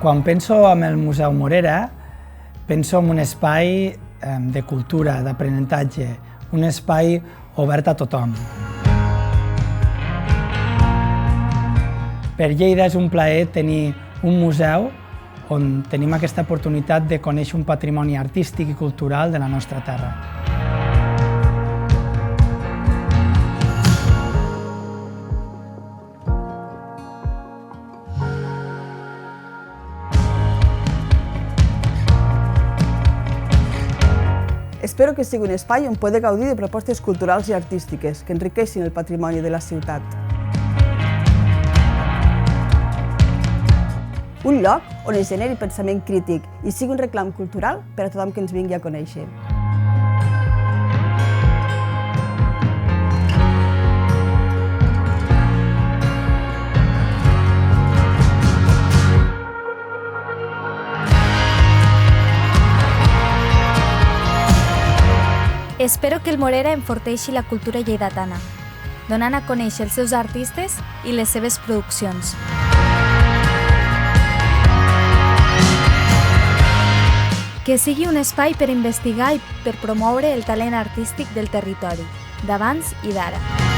Quan penso en el Museu Morera, penso en un espai de cultura, d'aprenentatge, un espai obert a tothom. Per Lleida és un plaer tenir un museu on tenim aquesta oportunitat de conèixer un patrimoni artístic i cultural de la nostra terra. Espero que sigui un espai on poder gaudir de propostes culturals i artístiques que enriqueixin el patrimoni de la ciutat. Un lloc on es generi pensament crític i sigui un reclam cultural per a tothom que ens vingui a conèixer. Espero que el Morera enforteixi la cultura lleidatana, donant a conèixer els seus artistes i les seves produccions. Que sigui un espai per investigar i per promoure el talent artístic del territori, d'abans i d'ara.